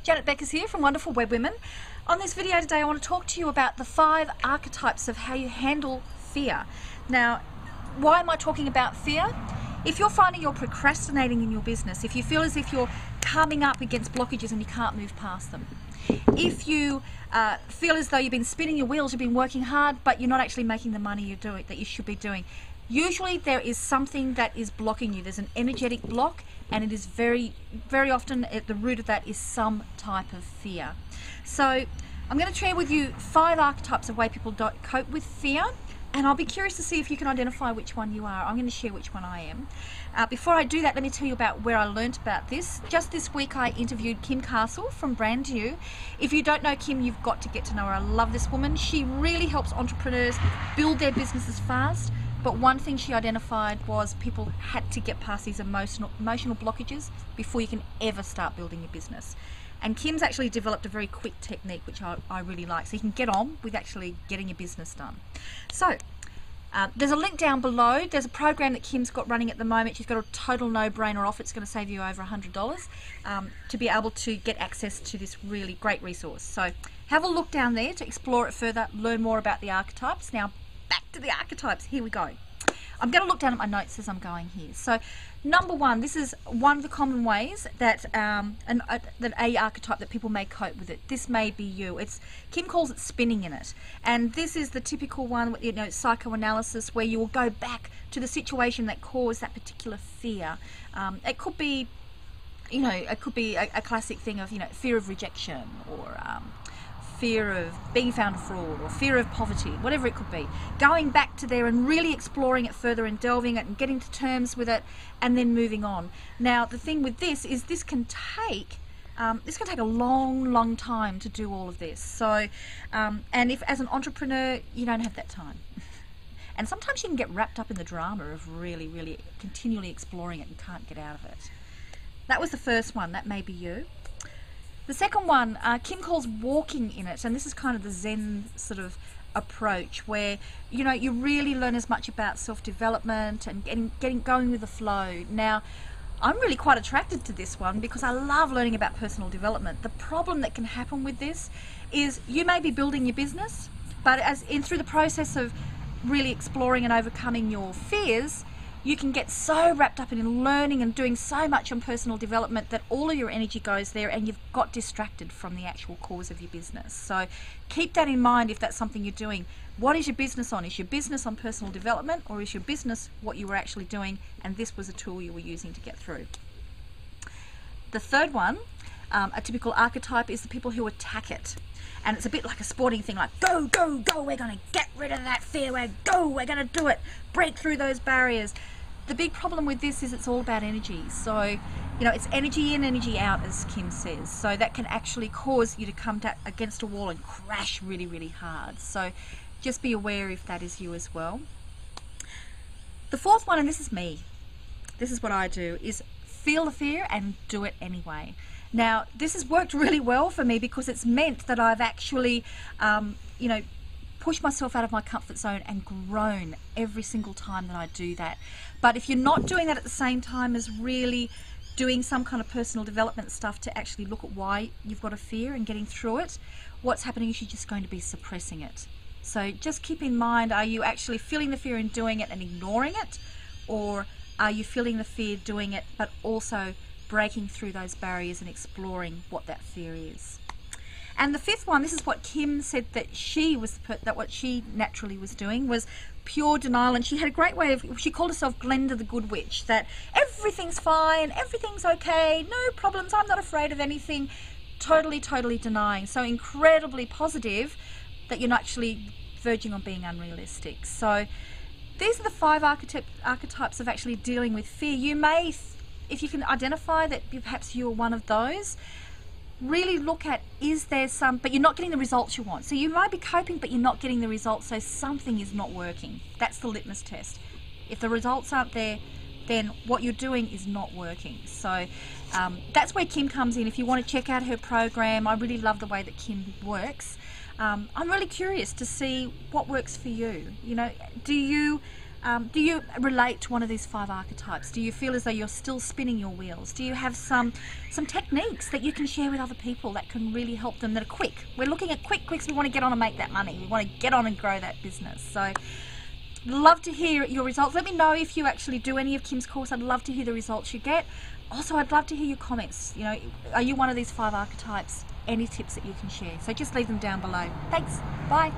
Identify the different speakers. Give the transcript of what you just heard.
Speaker 1: Janet Beckers here from Wonderful Web Women. On this video today I want to talk to you about the 5 archetypes of how you handle fear. Now, why am I talking about fear? If you're finding you're procrastinating in your business, if you feel as if you're coming up against blockages and you can't move past them, if you feel as though you've been spinning your wheels, you've been working hard but you're not actually making the money that you should be doing, usually there is something that is blocking you. There's an energetic block, and it is very often at the root of that is some type of fear. So I'm going to share with you 5 archetypes of way people don't cope with fear, and I'll be curious to see if you can identify which one you are. I'm going to share which one I am. Before I do that, let me tell you about where I learnt about this. Just this week I interviewed Kim Castle from Brand New. If you don't know Kim, you've got to get to know her. I love this woman. She really helps entrepreneurs build their businesses fast. But one thing she identified was people had to get past these emotional blockages before you can ever start building your business. And Kim's actually developed a very quick technique which I really like, so you can get on with actually getting your business done. So there's a link down below. There's a program that Kim's got running at the moment. She's got a total no-brainer offer. It's going to save you over $100 to be able to get access to this really great resource. So have a look down there to explore it further, learn more about the archetypes. Now back to the archetypes. Here we go. I'm going to look down at my notes as I'm going here. So number 1, this is one of the common ways that that a archetype that people may cope with it. This may be you. Kim calls it spinning in it, and this is the typical one, you know, psychoanalysis, where you will go back to the situation that caused that particular fear. It could be, you know, it could be a classic thing of, you know, fear of rejection, or fear of being found a fraud, or fear of poverty, whatever it could be. Going back to there and really exploring it further and delving it and getting to terms with it and then moving on. Now the thing with this is this can take a long time to do all of this. So and if as an entrepreneur you don't have that time and sometimes you can get wrapped up in the drama of really continually exploring it and can't get out of it. That was the first one. That may be you. The second one, Kim calls walking in it, and this is kind of the Zen sort of approach where, you know, you really learn as much about self-development and going with the flow. Now, I'm really quite attracted to this one because I love learning about personal development. The problem that can happen with this is you may be building your business, but through the process of really exploring and overcoming your fears, you can get so wrapped up in learning and doing so much on personal development that all of your energy goes there and you've got distracted from the actual cause of your business. So keep that in mind if that's something you're doing. What is your business on? Is your business on personal development, or is your business what you were actually doing and this was a tool you were using to get through? The third one, a typical archetype, is the people who attack it. And it's a bit like a sporting thing, like go, we're going to get rid of that fear, we're going to do it, break through those barriers. The big problem with this is it's all about energy. So, you know, it's energy in, energy out, as Kim says. So that can actually cause you to come against a wall and crash really hard. So just be aware if that is you as well. The fourth one, and this is me, this is what I do, is feel the fear and do it anyway. Now, this has worked really well for me because it's meant that I've actually, you know, pushed myself out of my comfort zone and grown every single time that I do that. But if you're not doing that at the same time as really doing some kind of personal development stuff to actually look at why you've got a fear and getting through it, what's happening is you're just going to be suppressing it. So just keep in mind, are you actually feeling the fear and doing it and ignoring it? Or are you feeling the fear doing it but also breaking through those barriers and exploring what that fear is? And the fifth one, this is what Kim said that what she naturally was doing, was pure denial. And she had a great way of, she called herself Glenda the Good Witch, that everything's fine, everything's okay, no problems, I'm not afraid of anything, totally denying. So incredibly positive that you're not actually verging on being unrealistic. So these are the 5 archetypes of actually dealing with fear. You may, if you can identify that perhaps you're one of those, really look at, is there some, but you're not getting the results you want. So you might be coping but you're not getting the results, so something is not working. That's the litmus test. If the results aren't there, then what you're doing is not working. So that's where Kim comes in. If you want to check out her program, I really love the way that Kim works. I'm really curious to see what works for you. You know, do you Do you relate to one of these 5 archetypes? Do you feel as though you're still spinning your wheels? Do you have some techniques that you can share with other people that can really help them, that are quick? We're looking at quicks. We want to get on and make that money. We want to get on and grow that business. So love to hear your results. Let me know if you actually do any of Kim's course. I'd love to hear the results you get. Also, I'd love to hear your comments. You know, are you one of these 5 archetypes? Any tips that you can share? So just leave them down below. Thanks. Bye.